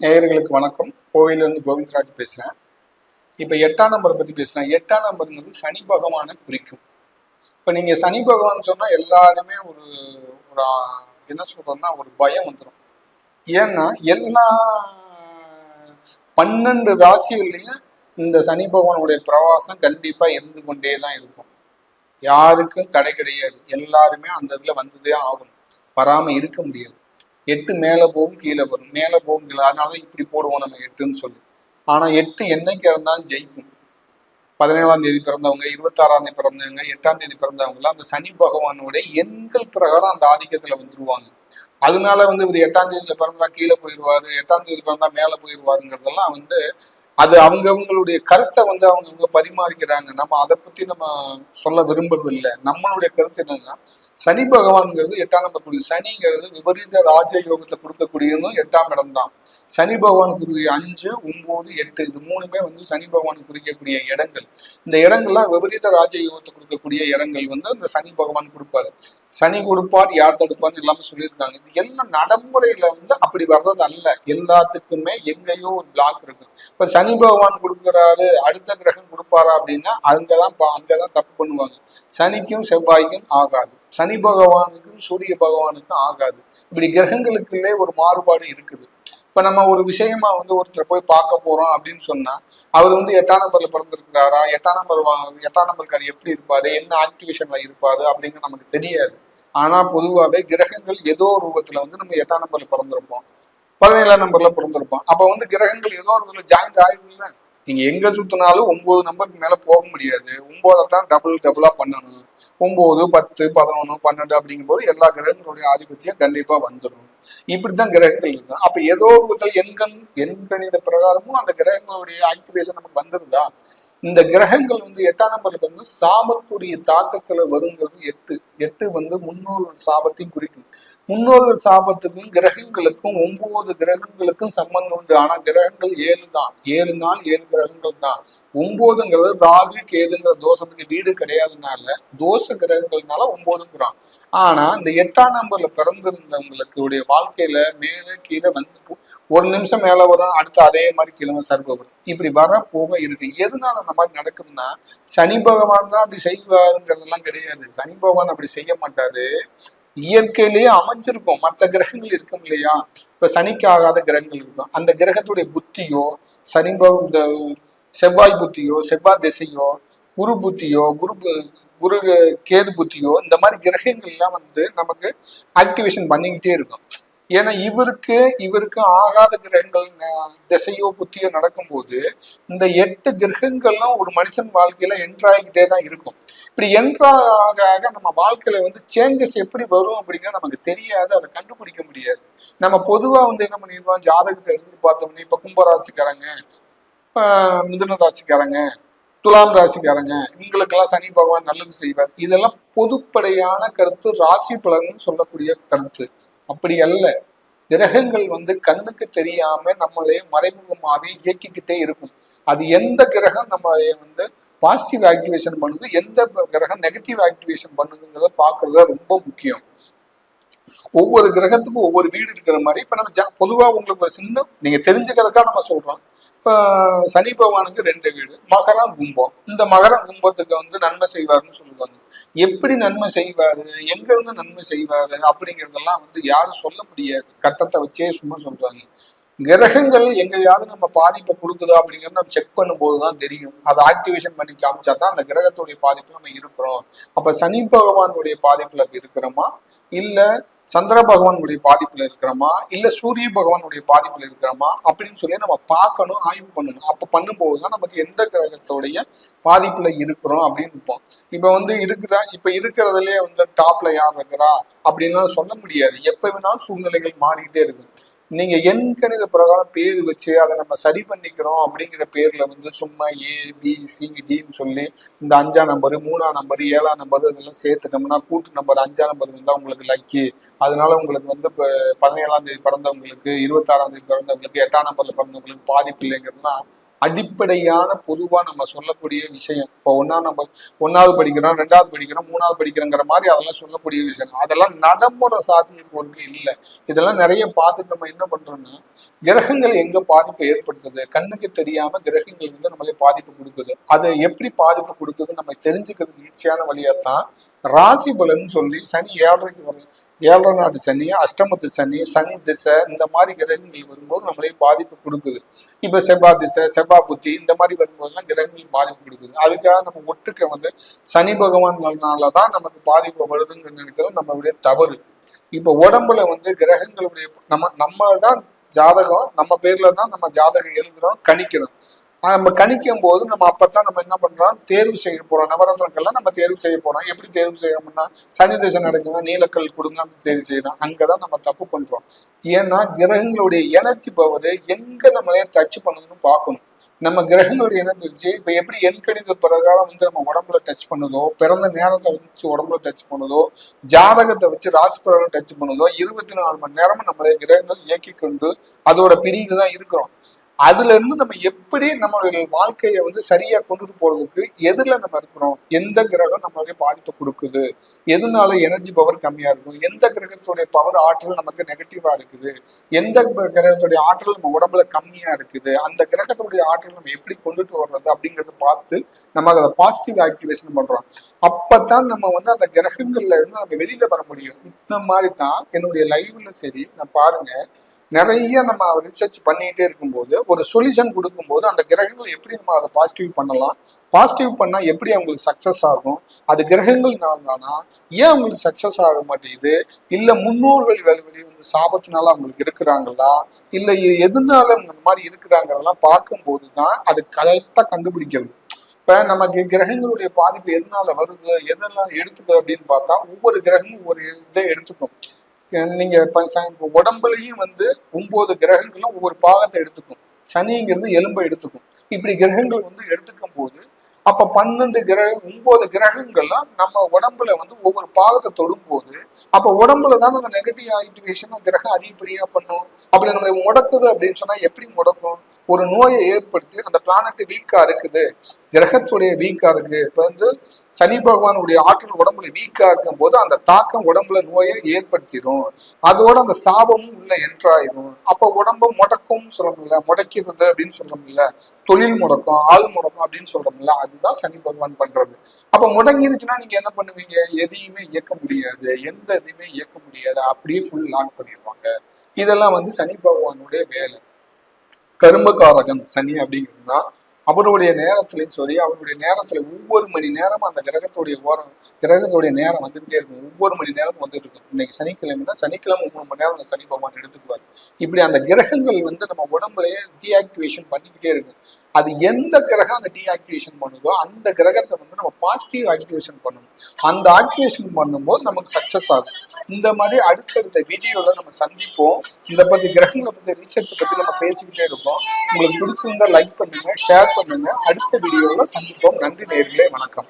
நேயர்களுக்கு வணக்கம். கோவையிலிருந்து கோவிந்தராஜ் பேசுறேன். இப்ப 8ஆம் நம்பரை பத்தி பேசுறேன். 8ஆம் நம்பர்ங்கிறது சனி பகவானை குறிக்கும். இப்ப நீங்க சனி பகவான் சொன்னா எல்லாருமே ஒரு ஒரு என்ன சொல்றோம்னா ஒரு பயம் வந்துடும். ஏன்னா எல்லா 12 ராசிகள்லையும் இந்த சனி பகவானுடைய பிரவாசம் கண்டிப்பா இருந்து கொண்டே தான் இருக்கும். யாருக்கும் தடை கிடையாது. எல்லாருமே அந்த இதுல வந்துதே ஆகணும். வராம இருக்க முடியாது. 8 மேலே போகும் கீழே வரும், மேலே போகும் கீழே. அதனால இப்படி போடுவோம் நம்ம 8ன்னு சொல்லி. ஆனா 8 என்னைக்கு இருந்தாலும் ஜெயிக்கும். 17ஆம் தேதி பிறந்தவங்க, 26ஆம் தேதி பிறந்தவங்க, 8ஆம் தேதி பிறந்தவங்க அந்த சனி பகவானுடைய எண்கள் பிரகாரம் அந்த ஆதிக்கத்துல வந்துருவாங்க. அதனால இவர் 8ஆம் தேதியில பிறந்தா கீழே போயிடுவாரு, 8ஆம் தேதி பிறந்தா மேல போயிடுவாருங்கிறதெல்லாம் அது அவங்களுடைய கருத்தை அவங்க பரிமாறிக்கிறாங்க. நம்ம அதை பத்தி நம்ம சொல்ல விரும்புறது இல்லை. நம்மளுடைய கருத்து என்னன்னா, சனி பகவான்ங்கிறது 8ஆம் நம்பர் கூடிய சனிங்கிறது விபரீத ராஜ யோகத்தை கொடுக்கக்கூடியதும் 8ஆம் இடம் தான். சனி பகவானுக்குரிய 5, 9, 8 இது மூணுமே சனி பகவானுக்கு குறிக்கக்கூடிய இடங்கள். இந்த இடங்கள்லாம் விபரீத ராஜ யோகத்தை கொடுக்கக்கூடிய இடங்கள் இந்த சனி பகவான் கொடுப்பாரு. சனி கொடுப்பார், யார் தடுப்பார்னு எல்லாமே சொல்லியிருக்காங்க. இது எல்லாம் நடைமுறையில அப்படி வர்றது அல்ல. எல்லாத்துக்குமே எங்கேயோ ஒரு பிளாக் இருக்கு. இப்ப சனி பகவான் கொடுக்குறாரு, அடுத்த கிரகம் கொடுப்பாரா அப்படின்னா அங்கதான் தப்பு பண்ணுவாங்க. சனிக்கும் செவ்வாய்க்கும் ஆகாது, சனி பகவானுக்கும் சூரிய பகவானுக்கும் ஆகாது. இப்படி கிரகங்களுக்குள்ளே ஒரு மாறுபாடு இருக்குது. இப்ப நம்ம ஒரு விஷயமா ஒருத்தரை போய் பார்க்க போறோம் அப்படின்னு சொன்னா, அவர் 8ஆம் நம்பர்ல பிறந்திருக்கிறாரா, 8ஆம் நம்பருக்கு எப்படி இருப்பாரு, என்ன ஆக்டிவேஷன்ல இருப்பாரு அப்படிங்கிறது நமக்கு தெரியாது. ஆனா பொதுவாகவே கிரகங்கள் ஏதோ ஒரு ரூபத்துல நம்ம 8ஆம் நம்பர்ல பிறந்திருப்போம், 17ஆம் நம்பர்ல பிறந்திருப்போம். அப்ப கிரகங்கள் ஏதோ ஒரு ஜாயிண்ட் ஆயிடும்ல. நீங்க எங்க சுத்தினாலும் 9 நம்பருக்கு மேல போக முடியாது. 9 தான் டபுளா பண்ணணும். 9, 10, 11, 12 அப்படிங்கும் போது எல்லா கிரகங்களுடைய ஆதிபத்தியம் கண்டிப்பா வந்துடும். இப்படித்தான் கிரகங்கள் இருக்கும். அப்ப ஏதோ ஒரு விதத்தில் எண்கணித பிரகாரமும் அந்த கிரகங்களுடைய ஆக்டிவேஷன் நமக்கு வந்துருதா. இந்த கிரகங்கள் 8ஆம் நம்பர்ல சாபத்துடைய தாக்கத்துல வருங்கிறது 8 முன்னோர்கள் சாபத்தையும் குறிக்கும். முன்னோர்கள் சாபத்துக்கும் கிரகங்களுக்கும் 9 கிரகங்களுக்கும் சம்பந்தம் உண்டு. ஆனா கிரகங்கள் 7 தான். 7 நாள் 7 கிரகங்கள் தான். 9ங்கிறது ராகு கேதுங்கிற தோஷத்துக்கு வீடு கிடையாதுனால தோஷ கிரகங்கள்னால 9ங்கிறான். ஆனா இந்த 8ஆம் நம்பர்ல பிறந்திருந்தவங்களுக்கு வாழ்க்கையில மேல கீழே ஒரு நிமிஷம் மேல வரும், அடுத்து அதே மாதிரி கீழே சர்வ வரும். இப்படி வர போக இருக்கு. எதனால அந்த மாதிரி நடக்குதுன்னா, சனி பகவான் தான் அப்படி செய்வாருங்கிறதெல்லாம் கிடையாது. சனி பகவான் அப்படி செய்ய மாட்டாரு. இயற்கையிலேயே அமைஞ்சிருக்கும். மற்ற கிரகங்கள் இருக்கும் இல்லையா, இப்ப சனிக்கு ஆகாத கிரகங்கள் இருக்கும். அந்த கிரகத்துடைய புத்தியோ, இந்த செவ்வாய் புத்தியோ, செவ்வாய் திசையோ, குரு புத்தியோ, குரு கேது புத்தியோ, இந்த மாதிரி கிரகங்கள்லாம் நமக்கு ஆக்டிவேஷன் பண்ணிக்கிட்டே இருக்கும். ஏன்னா இவருக்கு ஆகாத கிரகங்கள் திசையோ புத்தியோ நடக்கும்போது இந்த 8 கிரகங்கள்லாம் ஒரு மனுஷன் வாழ்க்கையில என்ட்ராகிட்டே தான் இருக்கும். இப்படி என்ட்ராக நம்ம வாழ்க்கையில சேஞ்சஸ் எப்படி வரும் அப்படிங்கிறது நமக்கு தெரியாது, அதை கண்டுபிடிக்க முடியாது. நம்ம பொதுவா என்ன பண்ணிடுவோம், ஜாதகத்தை எடுத்துட்டு பார்த்தோம்னா இப்ப கும்பராசிக்காரங்க, மிதுன ராசிக்காரங்க, துலாம் ராசிக்காரங்க, இவங்களுக்கெல்லாம் சனி பகவான் நல்லது செய்வார். இதெல்லாம் பொதுப்படையான கருத்து, ராசி பலன் சொல்லக்கூடிய கருத்து. அப்படி அல்ல. கிரகங்கள் கண்ணுக்கு தெரியாம நம்மளே மறைமுகமாவே இயக்கிக்கிட்டே இருக்கும். அது எந்த கிரகம் நம்மளே பாசிட்டிவ் ஆக்டிவேஷன் பண்ணுது, எந்த கிரகம் நெகட்டிவ் ஆக்டிவேஷன் பண்ணுதுங்கிறத பாக்குறது ரொம்ப முக்கியம். ஒவ்வொரு கிரகத்துக்கும் ஒவ்வொரு வீடு இருக்கிற மாதிரி இப்ப நம்ம பொதுவா உங்களுக்கு ஒரு சின்ன நீங்க தெரிஞ்சுக்கிறதுக்காக நம்ம சொல்றோம். இப்ப சனி பகவானுக்கு 2 வீடு, மகரம் கும்பம். இந்த மகரம் கும்பத்துக்கு நன்மை செய்வாருன்னு சொல்லுவாங்க. எப்படி நன்மை செய்வாரு, எங்க இருந்து நன்மை செய்வாரு அப்படிங்கிறதெல்லாம் யாரும் சொல்ல முடியாது. கட்டத்தை வச்சே சும்மா சொல்றாங்க. கிரகங்கள் எங்கேயாவது நம்ம பாதிப்பை கொடுக்குதா அப்படிங்கிறத நம்ம செக் பண்ணும்போதுதான் தெரியும். அதை ஆக்டிவேஷன் பண்ணி காமிச்சாதான் அந்த கிரகத்துடைய பாதிப்புல நம்ம இருக்கிறோம். அப்ப சனி பகவானுடைய பாதிப்புல இருக்கிறோமா, இல்ல சந்திர பகவானுடைய பாதிப்புல இருக்கிறோமா, இல்ல சூரிய பகவானுடைய பாதிப்புல இருக்கிறோமா அப்படின்னு சொல்லி நம்ம பார்க்கணும், ஆய்வு பண்ணணும். அப்ப பண்ணும்போதுதான் நமக்கு எந்த கிரகத்தோடைய பாதிப்புல இருக்கிறோம் அப்படின்னு இருப்போம். இப்ப இருக்கிறதுலயே டாப்ல யார் இருக்கிறா அப்படின்லாம் சொல்ல முடியாது. எப்ப வேணாலும் சூழ்நிலைகள் மாறிக்கிட்டே இருக்கு. நீங்க எண்கணித பிரகாரம் பேர் வச்சு அதை நம்ம சரி பண்ணிக்கிறோம் அப்படிங்கிற பேர்ல சும்மா ABCDன்னு சொல்லி இந்த 5ஆம் நம்பர், 3ஆம் நம்பர், 7ஆம் நம்பர் இதெல்லாம் சேர்த்துட்டோம்னா கூட்டு நம்பர் 5ஆம் நம்பர் இருந்தா உங்களுக்கு லக்கி. அதனால உங்களுக்கு இப்ப 17ஆம் தேதி பிறந்தவங்களுக்கு, 26ஆம் தேதி பிறந்தவங்களுக்கு, 8ஆம் நம்பர்ல பிறந்தவங்களுக்கு பாதிப்பு இல்லைங்கிறதுலாம் அடிப்படையான பொதுவா நம்ம சொல்லக்கூடிய விஷயம். இப்போ ஒன்னாவது படிக்கிறோம், ரெண்டாவது படிக்கிறோம், மூணாவது படிக்கிறோங்கிற மாதிரி அதெல்லாம் சொல்லக்கூடிய விஷயம். அதெல்லாம் நடைமுறை சாத்தியப்போருக்கு இல்லை. இதெல்லாம் நிறைய பார்த்துட்டு நம்ம என்ன பண்றோம்னா, கிரகங்கள் எங்க பாதிப்பை ஏற்படுத்துது, கண்ணுக்கு தெரியாம கிரகங்கள் வந்து நம்மளே பாதிப்பு கொடுக்குது. அது எப்படி பாதிப்பு கொடுக்குது நம்ம தெரிஞ்சுக்கிறதுக்கு ஈஸியான வழியாத்தான் ராசி பலன் சொல்லி சனி 7:30 வரும். 7 நாட்டு சனி, அஷ்டமத்து சனி, சனி திசை, இந்த மாதிரி கிரகங்கள் வரும்போது நம்மளே பாதிப்பு கொடுக்குது. இப்ப செவ்வாய் திசை, செவ்வாய் புத்தி இந்த மாதிரி வரும்போதுலாம் கிரகங்கள் பாதிப்பு கொடுக்குது. அதுக்காக நம்ம ஒட்டுக்க வந்து சனி பகவான்னாலதான் நமக்கு பாதிப்பு வருதுன்னு நினைக்கிறது நம்மளுடைய தவறு. இப்ப உடம்புல வந்து கிரகங்களுடைய நம்ம தான் ஜாதகம், நம்ம பேர்ல தான் நம்ம ஜாதகம் எழுதுறோம், கணிக்கிறோம். நம்ம கணிக்கும் போது நம்ம அப்பத்தான் நம்ம என்ன பண்றோம், தேர்வு செய்ய போறோம். நவரத்னங்கள்லாம் நம்ம தேர்வு செய்ய போறோம். எப்படி தேர்வு செய்யணும்னா, சனி திசை நடக்குதுன்னா நீலக்கல் கொடுங்க அப்படின்னு தேர்வு செய்யறோம். அங்கதான் நம்ம தப்பு பண்றோம். ஏன்னா கிரகங்களுடைய எனர்ஜி பவர் எங்க நம்மளே டச் பண்ணணும்னு பார்க்கணும். நம்ம கிரகங்களுடைய எனர்ஜி இப்ப எப்படி எண்கணித பிரகாரம் வந்து நம்ம உடம்புல டச் பண்ணுதோ, பிறந்த நேரத்தை வச்சு உடம்புல டச் பண்ணுதோ, ஜாதகத்தை வச்சு ராசி பிரகாரம் டச் பண்ணுதோ, 24 மணி நேரமும் நம்மளுடைய கிரகங்கள் இயக்கி கொண்டு அதோட பிடியில தான் இருக்கிறோம். அதுல இருந்து நம்ம எப்படி நம்மளுடைய வாழ்க்கையை வந்து சரியா கொண்டுட்டு போறதுக்கு எதுல நம்ம இருக்கிறோம், எந்த கிரகம் நம்மளுடைய பாதிப்பை கொடுக்குது, எதனால எனர்ஜி பவர் கம்மியா இருக்கும், எந்த கிரகத்துடைய பவர் ஆற்றல் நமக்கு நெகட்டிவா இருக்குது, எந்த கிரகத்துடைய ஆற்றல் நம்ம உடம்புல கம்மியா இருக்குது, அந்த கிரகத்துடைய ஆற்றல் நம்ம எப்படி கொண்டுட்டு வர்றது அப்படிங்கறத பார்த்து நம்ம அதை பாசிட்டிவ் ஆக்டிவேஷன் பண்றோம். அப்பதான் நம்ம வந்து அந்த கிரகங்கள்ல இருந்து நம்ம வெளியில வர முடியும். இந்த மாதிரி தான் என்னுடைய லைவ்ல சரி நான் பாருங்க, நிறைய நம்ம ரிசர்ச் பண்ணிக்கிட்டே இருக்கும்போது ஒரு சொல்யூஷன் கொடுக்கும்போது அந்த கிரகங்கள் எப்படி நம்ம அதை பாசிட்டிவ் பண்ணலாம், பாசிட்டிவ் பண்ணா எப்படி அவங்களுக்கு சக்சஸ் ஆகும், அது கிரகங்கள்னால தானா, ஏன் அவங்களுக்கு சக்சஸ் ஆக மாட்டேங்குது, இல்ல முன்னோர்கள் வெளி வந்து சாபத்தினால அவங்களுக்கு இருக்கிறாங்களா, இல்ல எதனால இந்த மாதிரி இருக்கிறாங்கிறதெல்லாம் பார்க்கும்போது தான் அது கரெக்டா கண்டுபிடிக்கிறது. இப்ப நமக்கு கிரகங்களுடைய பாதிப்பு எதனால வருது, எதெல்லாம் எடுத்துக்குது அப்படின்னு பார்த்தா ஒவ்வொரு கிரகமும் ஒவ்வொரு இதை எடுத்துக்கும். நீங்க உடம்புலையும் வந்து 9 கிரகங்களும் ஒவ்வொரு பாகத்தை எடுத்துக்கும். சனிங்கிறது எலும்பை எடுத்துக்கும். இப்படி கிரகங்கள் வந்து எடுத்துக்கும் போது அப்ப 9 கிரகங்கள்லாம் நம்ம உடம்புல வந்து ஒவ்வொரு பாகத்தை தொடும் போது அப்ப உடம்புல தான் அந்த நெகட்டிவ் ஆக்டிவேஷன் கிரகம் அதிகப்படியா பண்ணும். அப்படி நம்மளை முடக்குது அப்படின்னு சொன்னா எப்படி முடக்கும், ஒரு நோயை ஏற்படுத்தி அந்த பிளானட் வீக்கா இருக்குது, கிரகத்துடைய வீக்கா இருக்கு. இப்ப வந்து சனி பகவானுடைய ஆற்றல் உடம்புல வீக்கா இருக்கும் போது அந்த தாக்கம் உடம்புல நோயை ஏற்படுத்திடும். அதோட அந்த சாபமும் உள்ள என்ட்ராயிரும். அப்ப உடம்பு முடக்கும் சொல்றோம்ல, முடக்கிறது அப்படின்னு சொல்றோம்ல, தொழில் முடக்கம், ஆள் முடக்கம் அப்படின்னு சொல்றோம்ல, அதுதான் சனி பகவான் பண்றது. அப்ப முடங்கிருச்சுன்னா நீங்க என்ன பண்ணுவீங்க, எதையுமே இயக்க முடியாது, எந்த எதையுமே இயக்க முடியாது, அப்படியே ஃபுல் லாக் பண்ணிடுவாங்க. இதெல்லாம் வந்து சனி பகவானுடைய வேலை. கர்மகாரகன் சனி அப்படிங்கிறதுனா அவருடைய நேரத்திலையும் சரி, அவருடைய நேரத்துல ஒவ்வொரு மணி நேரமும் அந்த கிரகத்துடைய நேரம் வந்துகிட்டே இருக்கும். ஒவ்வொரு மணி நேரமும் வந்துட்டு இருக்கும். இன்னைக்கு சனிக்கிழமைனா சனிக்கிழமை 3 மணி நேரம் அந்த சனி பகவான் எடுத்துக்குவார். இப்படி அந்த கிரகங்கள் வந்து நம்ம உடம்புலயே டீஆக்டிவேஷன் பண்ணிக்கிட்டே இருக்கு. அது எந்த கிரகம் அந்த டீஆக்டிவேஷன் பண்ணுதோ அந்த கிரகத்தை வந்து நம்ம பாசிட்டிவ் ஆக்டிவேஷன் பண்ணணும். அந்த ஆக்டிவேஷன் பண்ணும்போது நமக்கு சக்சஸ் ஆகும். இந்த மாதிரி அடுத்தடுத்த வீடியோல நம்ம சந்திப்போம். இந்த பத்தி கிரகங்களை பத்தி ரீசர்ச் பத்தி நம்ம பேசிக்கிட்டே இருக்கோம். உங்களுக்கு பிடிச்சிருந்தா லைக் பண்ணுங்க, ஷேர் பண்ணுங்க. அடுத்த வீடியோல சந்திப்போம். நன்றி நேயர்களே, வணக்கம்.